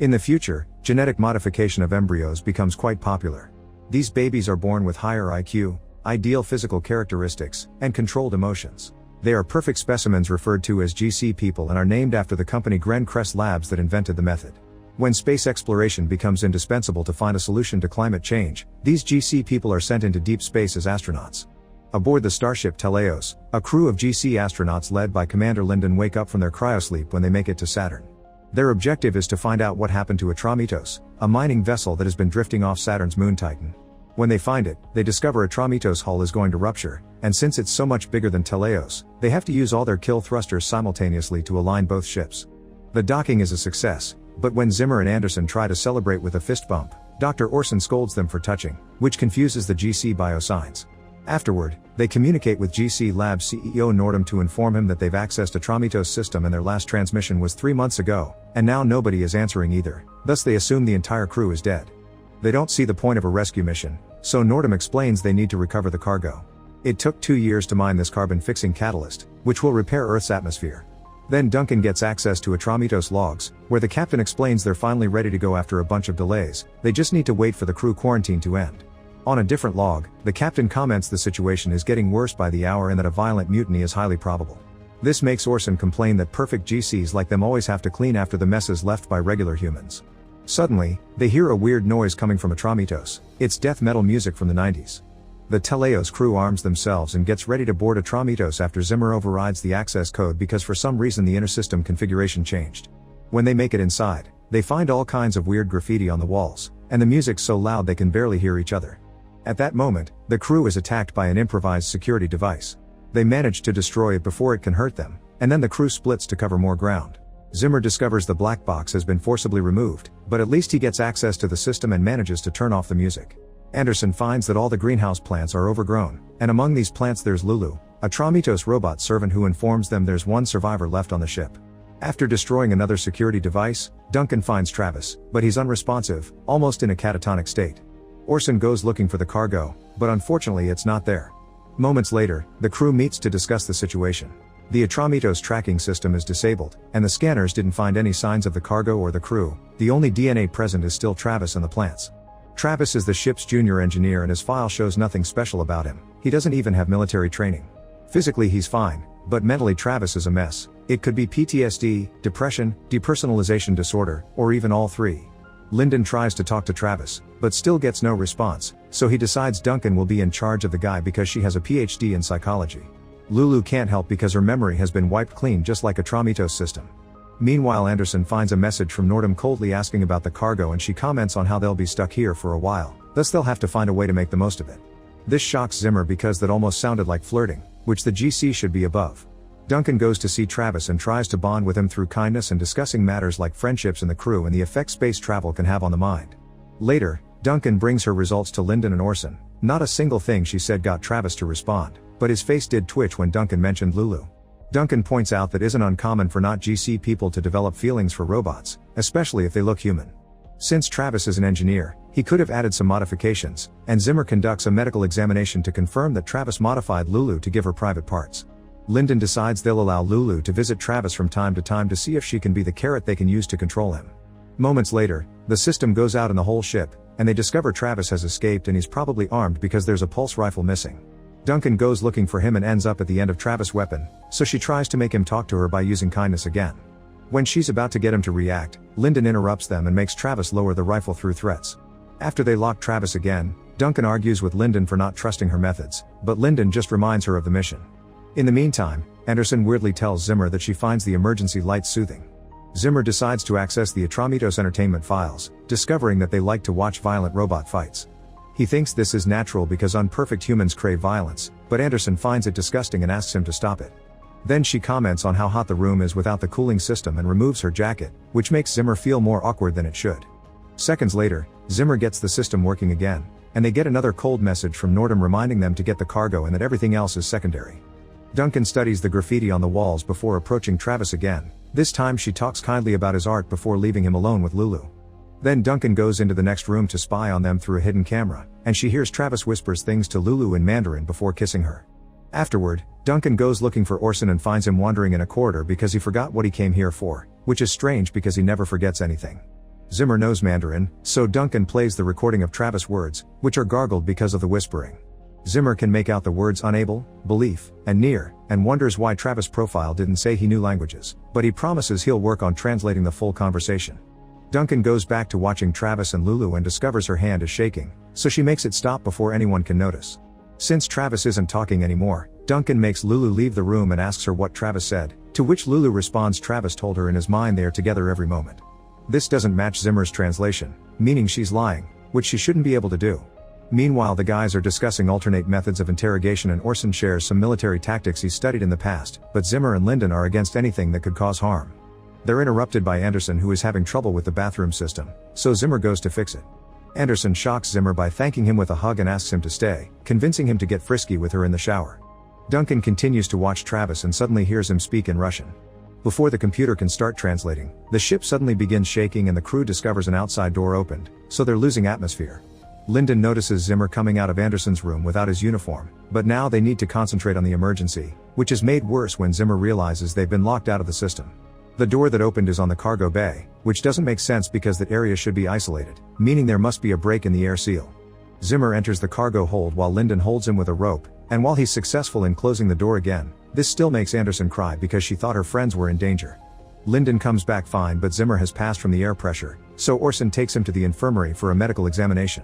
In the future, genetic modification of embryos becomes quite popular. These babies are born with higher IQ, ideal physical characteristics, and controlled emotions. They are perfect specimens referred to as GC people and are named after the company Gren Kress Labs that invented the method. When space exploration becomes indispensable to find a solution to climate change, these GC people are sent into deep space as astronauts. Aboard the starship Teleos, a crew of GC astronauts led by Commander Lyndon wake up from their cryosleep when they make it to Saturn. Their objective is to find out what happened to Atramitos, a mining vessel that has been drifting off Saturn's moon Titan. When they find it, they discover Atramitos' hull is going to rupture, and since it's so much bigger than Teleos, they have to use all their kill thrusters simultaneously to align both ships. The docking is a success, but when Zimmer and Anderson try to celebrate with a fist bump, Dr. Orson scolds them for touching, which confuses the GC biosigns. Afterward, they communicate with GC Labs CEO Nordum to inform him that they've accessed Atramitos' system and their last transmission was 3 months ago, and now nobody is answering either, thus they assume the entire crew is dead. They don't see the point of a rescue mission, so Nordum explains they need to recover the cargo. It took 2 years to mine this carbon-fixing catalyst, which will repair Earth's atmosphere. Then Duncan gets access to Atramitos' logs, where the captain explains they're finally ready to go after a bunch of delays, they just need to wait for the crew quarantine to end. On a different log, the captain comments the situation is getting worse by the hour and that a violent mutiny is highly probable. This makes Orson complain that perfect GCs like them always have to clean after the messes left by regular humans. Suddenly, they hear a weird noise coming from Atramitos. It's death metal music from the 90s. The Teleos crew arms themselves and gets ready to board Atramitos after Zimmer overrides the access code because for some reason the inter-system configuration changed. When they make it inside, they find all kinds of weird graffiti on the walls, and the music's so loud they can barely hear each other. At that moment, the crew is attacked by an improvised security device. They manage to destroy it before it can hurt them, and then the crew splits to cover more ground. Zimmer discovers the black box has been forcibly removed, but at least he gets access to the system and manages to turn off the music. Anderson finds that all the greenhouse plants are overgrown, and among these plants there's Lulu, a Atramitos robot servant who informs them there's one survivor left on the ship. After destroying another security device, Duncan finds Travis, but he's unresponsive, almost in a catatonic state. Orson goes looking for the cargo, but unfortunately it's not there. Moments later, the crew meets to discuss the situation. The Atramitos tracking system is disabled, and the scanners didn't find any signs of the cargo or the crew. The only DNA present is still Travis and the plants. Travis is the ship's junior engineer and his file shows nothing special about him. He doesn't even have military training. Physically he's fine, but mentally Travis is a mess. It could be PTSD, depression, depersonalization disorder, or even all three. Lyndon tries to talk to Travis, but still gets no response, so he decides Duncan will be in charge of the guy because she has a PhD in psychology. Lulu can't help because her memory has been wiped clean just like Atramitos' system. Meanwhile Anderson finds a message from Nordum coldly asking about the cargo and she comments on how they'll be stuck here for a while, thus they'll have to find a way to make the most of it. This shocks Zimmer because that almost sounded like flirting, which the GC should be above. Duncan goes to see Travis and tries to bond with him through kindness and discussing matters like friendships and the crew and the effect space travel can have on the mind. Later, Duncan brings her results to Lyndon and Orson. Not a single thing she said got Travis to respond, but his face did twitch when Duncan mentioned Lulu. Duncan points out that isn't uncommon for not GC people to develop feelings for robots, especially if they look human. Since Travis is an engineer, he could have added some modifications, and Zimmer conducts a medical examination to confirm that Travis modified Lulu to give her private parts. Lyndon decides they'll allow Lulu to visit Travis from time to see if she can be the carrot they can use to control him. Moments later, the system goes out in the whole ship, and they discover Travis has escaped and he's probably armed because there's a pulse rifle missing. Duncan goes looking for him and ends up at the end of Travis' weapon, so she tries to make him talk to her by using kindness again. When she's about to get him to react, Lyndon interrupts them and makes Travis lower the rifle through threats. After they lock Travis again, Duncan argues with Lyndon for not trusting her methods, but Lyndon just reminds her of the mission. In the meantime, Anderson weirdly tells Zimmer that she finds the emergency light soothing. Zimmer decides to access the Atramitos entertainment files, discovering that they like to watch violent robot fights. He thinks this is natural because unperfect humans crave violence, but Anderson finds it disgusting and asks him to stop it. Then she comments on how hot the room is without the cooling system and removes her jacket, which makes Zimmer feel more awkward than it should. Seconds later, Zimmer gets the system working again, and they get another cold message from Nordum reminding them to get the cargo and that everything else is secondary. Duncan studies the graffiti on the walls before approaching Travis again. This time she talks kindly about his art before leaving him alone with Lulu. Then Duncan goes into the next room to spy on them through a hidden camera, and she hears Travis whispers things to Lulu in Mandarin before kissing her. Afterward, Duncan goes looking for Orson and finds him wandering in a corridor because he forgot what he came here for, which is strange because he never forgets anything. Zimmer knows Mandarin, so Duncan plays the recording of Travis' words, which are gargled because of the whispering. Zimmer can make out the words unable, belief, and near, and wonders why Travis' profile didn't say he knew languages, but he promises he'll work on translating the full conversation. Duncan goes back to watching Travis and Lulu and discovers her hand is shaking, so she makes it stop before anyone can notice. Since Travis isn't talking anymore, Duncan makes Lulu leave the room and asks her what Travis said, to which Lulu responds Travis told her in his mind they are together every moment. This doesn't match Zimmer's translation, meaning she's lying, which she shouldn't be able to do. Meanwhile, the guys are discussing alternate methods of interrogation and Orson shares some military tactics he's studied in the past, but Zimmer and Lyndon are against anything that could cause harm. They're interrupted by Anderson, who is having trouble with the bathroom system, so Zimmer goes to fix it. Anderson shocks Zimmer by thanking him with a hug and asks him to stay, convincing him to get frisky with her in the shower. Duncan continues to watch Travis and suddenly hears him speak in Russian. Before the computer can start translating, the ship suddenly begins shaking and the crew discovers an outside door opened, so they're losing atmosphere. Lyndon notices Zimmer coming out of Anderson's room without his uniform, but now they need to concentrate on the emergency, which is made worse when Zimmer realizes they've been locked out of the system. The door that opened is on the cargo bay, which doesn't make sense because that area should be isolated, meaning there must be a break in the air seal. Zimmer enters the cargo hold while Lyndon holds him with a rope, and while he's successful in closing the door again, this still makes Anderson cry because she thought her friends were in danger. Lyndon comes back fine, but Zimmer has passed from the air pressure, so Orson takes him to the infirmary for a medical examination.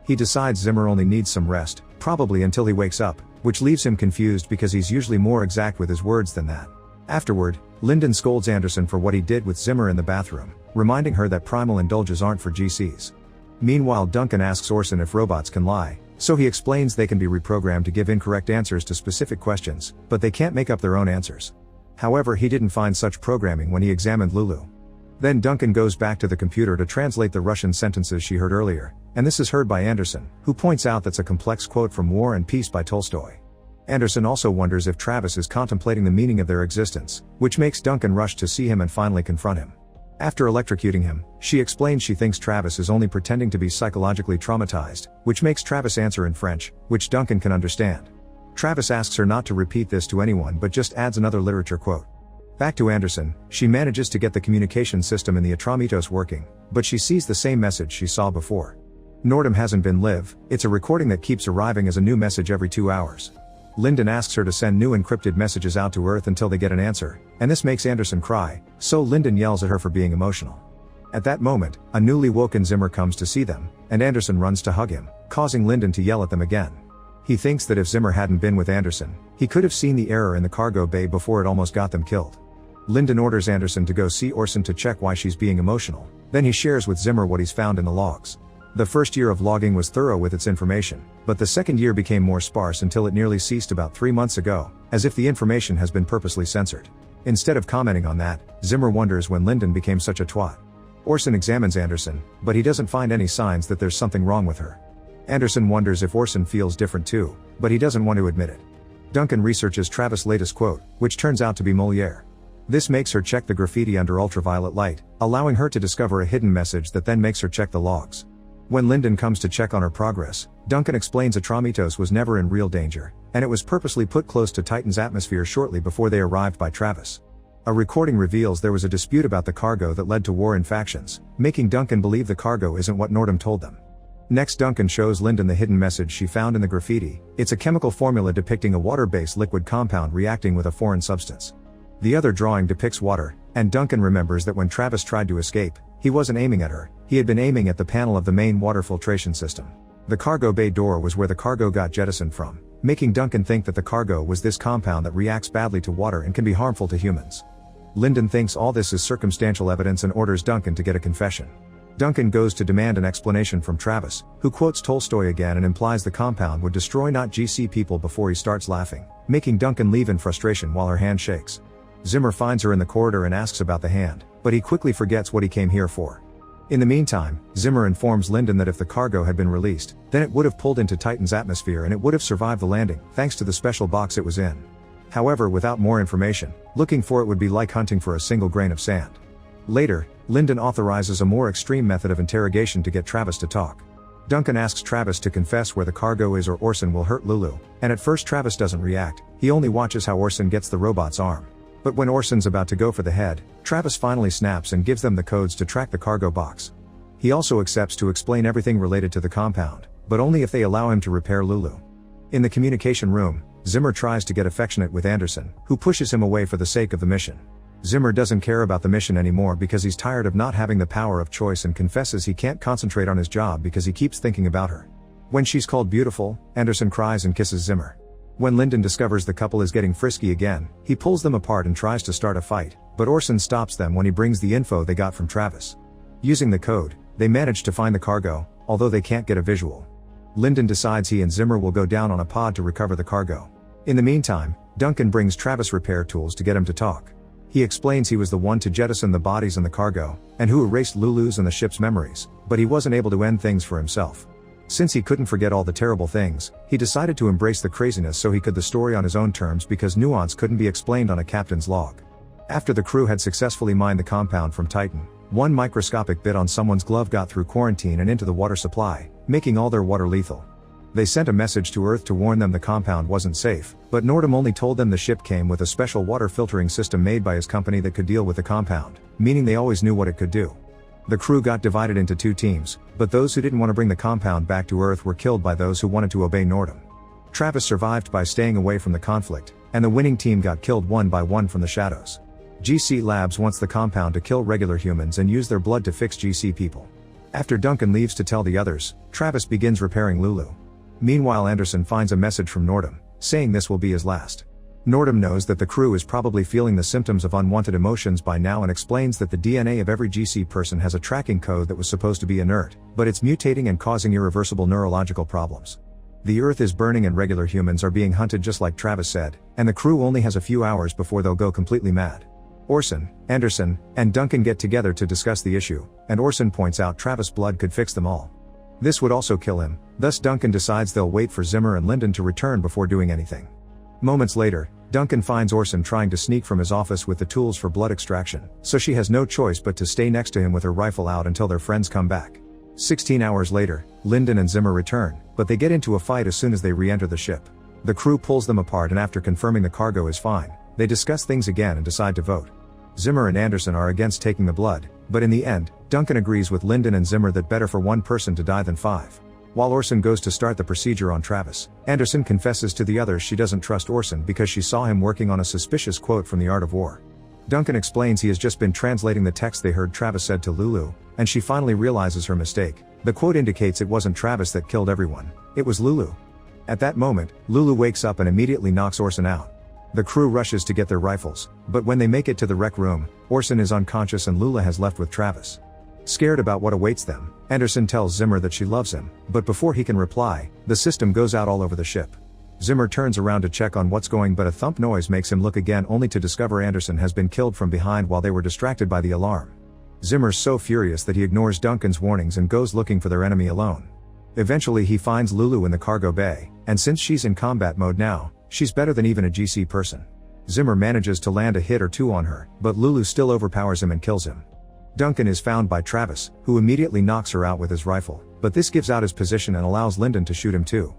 He decides Zimmer only needs some rest, probably until he wakes up, which leaves him confused because he's usually more exact with his words than that. Afterward, Lyndon scolds Anderson for what he did with Zimmer in the bathroom, reminding her that primal indulges aren't for GCs. Meanwhile, Duncan asks Orson if robots can lie, so he explains they can be reprogrammed to give incorrect answers to specific questions, but they can't make up their own answers. However, he didn't find such programming when he examined Lulu. Then Duncan goes back to the computer to translate the Russian sentences she heard earlier, and this is heard by Anderson, who points out that's a complex quote from War and Peace by Tolstoy. Anderson also wonders if Travis is contemplating the meaning of their existence, which makes Duncan rush to see him and finally confront him. After electrocuting him, she explains she thinks Travis is only pretending to be psychologically traumatized, which makes Travis answer in French, which Duncan can understand. Travis asks her not to repeat this to anyone but just adds another literature quote. Back to Anderson, she manages to get the communication system in the Atramitos working, but she sees the same message she saw before. Nordum hasn't been live, it's a recording that keeps arriving as a new message every 2 hours. Lyndon asks her to send new encrypted messages out to Earth until they get an answer, and this makes Anderson cry, so Lyndon yells at her for being emotional. At that moment, a newly woken Zimmer comes to see them, and Anderson runs to hug him, causing Lyndon to yell at them again. He thinks that if Zimmer hadn't been with Anderson, he could have seen the error in the cargo bay before it almost got them killed. Lyndon orders Anderson to go see Orson to check why she's being emotional, then he shares with Zimmer what he's found in the logs. The first year of logging was thorough with its information, but the second year became more sparse until it nearly ceased about 3 months ago, as if the information has been purposely censored. Instead of commenting on that, Zimmer wonders when Lyndon became such a twat. Orson examines Anderson, but he doesn't find any signs that there's something wrong with her. Anderson wonders if Orson feels different too, but he doesn't want to admit it. Duncan researches Travis' latest quote, which turns out to be Molière. This makes her check the graffiti under ultraviolet light, allowing her to discover a hidden message that then makes her check the logs. When Lyndon comes to check on her progress, Duncan explains Atramitos was never in real danger, and it was purposely put close to Titan's atmosphere shortly before they arrived by Travis. A recording reveals there was a dispute about the cargo that led to war in factions, making Duncan believe the cargo isn't what Nordum told them. Next, Duncan shows Lyndon the hidden message she found in the graffiti. It's a chemical formula depicting a water-based liquid compound reacting with a foreign substance. The other drawing depicts water, and Duncan remembers that when Travis tried to escape, he wasn't aiming at her, he had been aiming at the panel of the main water filtration system. The cargo bay door was where the cargo got jettisoned from, making Duncan think that the cargo was this compound that reacts badly to water and can be harmful to humans. Lyndon thinks all this is circumstantial evidence and orders Duncan to get a confession. Duncan goes to demand an explanation from Travis, who quotes Tolstoy again and implies the compound would destroy not GC people before he starts laughing, making Duncan leave in frustration while her hand shakes. Zimmer finds her in the corridor and asks about the hand, but he quickly forgets what he came here for. In the meantime, Zimmer informs Lyndon that if the cargo had been released, then it would have pulled into Titan's atmosphere and it would have survived the landing, thanks to the special box it was in. However, without more information, looking for it would be like hunting for a single grain of sand. Later, Lyndon authorizes a more extreme method of interrogation to get Travis to talk. Duncan asks Travis to confess where the cargo is or Orson will hurt Lulu, and at first Travis doesn't react, he only watches how Orson gets the robot's arm. But when Orson's about to go for the head, Travis finally snaps and gives them the codes to track the cargo box. He also accepts to explain everything related to the compound, but only if they allow him to repair Lulu. In the communication room, Zimmer tries to get affectionate with Anderson, who pushes him away for the sake of the mission. Zimmer doesn't care about the mission anymore because he's tired of not having the power of choice and confesses he can't concentrate on his job because he keeps thinking about her. When she's called beautiful, Anderson cries and kisses Zimmer. When Lyndon discovers the couple is getting frisky again, he pulls them apart and tries to start a fight, but Orson stops them when he brings the info they got from Travis. Using the code, they manage to find the cargo, although they can't get a visual. Lyndon decides he and Zimmer will go down on a pod to recover the cargo. In the meantime, Duncan brings Travis repair tools to get him to talk. He explains he was the one to jettison the bodies and the cargo, and who erased Lulu's and the ship's memories, but he wasn't able to end things for himself. Since he couldn't forget all the terrible things, he decided to embrace the craziness so he could the story on his own terms because nuance couldn't be explained on a captain's log. After the crew had successfully mined the compound from Titan, one microscopic bit on someone's glove got through quarantine and into the water supply, making all their water lethal. They sent a message to Earth to warn them the compound wasn't safe, but Nordum only told them the ship came with a special water filtering system made by his company that could deal with the compound, meaning they always knew what it could do. The crew got divided into two teams, but those who didn't want to bring the compound back to Earth were killed by those who wanted to obey Nordum. Travis survived by staying away from the conflict, and the winning team got killed one by one from the shadows. GC Labs wants the compound to kill regular humans and use their blood to fix GC people. After Duncan leaves to tell the others, Travis begins repairing Lulu. Meanwhile, Anderson finds a message from Nordum, saying this will be his last. Nordum knows that the crew is probably feeling the symptoms of unwanted emotions by now and explains that the DNA of every GC person has a tracking code that was supposed to be inert, but it's mutating and causing irreversible neurological problems. The Earth is burning and regular humans are being hunted just like Travis said, and the crew only has a few hours before they'll go completely mad. Orson, Anderson, and Duncan get together to discuss the issue, and Orson points out Travis' blood could fix them all. This would also kill him, thus Duncan decides they'll wait for Zimmer and Lyndon to return before doing anything. Moments later, Duncan finds Orson trying to sneak from his office with the tools for blood extraction, so she has no choice but to stay next to him with her rifle out until their friends come back. 16 hours later, Lyndon and Zimmer return, but they get into a fight as soon as they re-enter the ship. The crew pulls them apart and after confirming the cargo is fine, they discuss things again and decide to vote. Zimmer and Anderson are against taking the blood, but in the end, Duncan agrees with Lyndon and Zimmer that better for one person to die than 5. While Orson goes to start the procedure on Travis, Anderson confesses to the others she doesn't trust Orson because she saw him working on a suspicious quote from The Art of War. Duncan explains he has just been translating the text they heard Travis said to Lulu, and she finally realizes her mistake. The quote indicates it wasn't Travis that killed everyone, it was Lulu. At that moment, Lulu wakes up and immediately knocks Orson out. The crew rushes to get their rifles, but when they make it to the rec room, Orson is unconscious and Lulu has left with Travis. Scared about what awaits them, Anderson tells Zimmer that she loves him, but before he can reply, the system goes out all over the ship. Zimmer turns around to check on what's going but a thump noise makes him look again only to discover Anderson has been killed from behind while they were distracted by the alarm. Zimmer's so furious that he ignores Duncan's warnings and goes looking for their enemy alone. Eventually he finds Lulu in the cargo bay, and since she's in combat mode now, she's better than even a GC person. Zimmer manages to land a hit or two on her, but Lulu still overpowers him and kills him. Duncan is found by Travis, who immediately knocks her out with his rifle, but this gives out his position and allows Lyndon to shoot him too.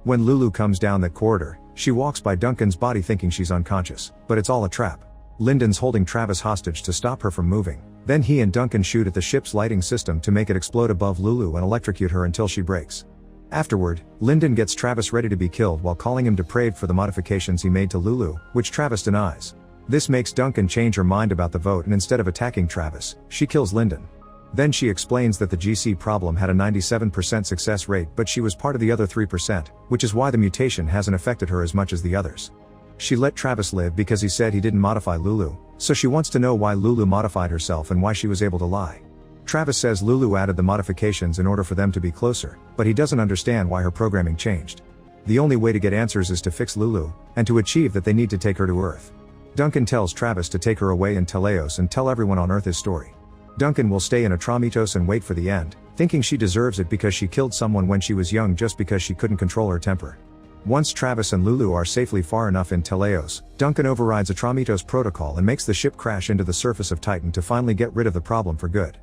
When Lulu comes down that corridor, she walks by Duncan's body thinking she's unconscious, but it's all a trap. Lyndon's holding Travis hostage to stop her from moving, then he and Duncan shoot at the ship's lighting system to make it explode above Lulu and electrocute her until she breaks. Afterward, Lyndon gets Travis ready to be killed while calling him depraved for the modifications he made to Lulu, which Travis denies. This makes Duncan change her mind about the vote and instead of attacking Travis, she kills Lyndon. Then she explains that the GC problem had a 97% success rate but she was part of the other 3%, which is why the mutation hasn't affected her as much as the others. She let Travis live because he said he didn't modify Lulu, so she wants to know why Lulu modified herself and why she was able to lie. Travis says Lulu added the modifications in order for them to be closer, but he doesn't understand why her programming changed. The only way to get answers is to fix Lulu, and to achieve that they need to take her to Earth. Duncan tells Travis to take her away in Teleos and tell everyone on Earth his story. Duncan will stay in Atramitos and wait for the end, thinking she deserves it because she killed someone when she was young just because she couldn't control her temper. Once Travis and Lulu are safely far enough in Teleos, Duncan overrides Atramitos protocol and makes the ship crash into the surface of Titan to finally get rid of the problem for good.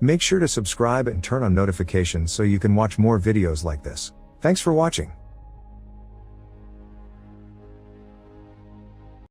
Make sure to subscribe and turn on notifications so you can watch more videos like this. Thanks for watching.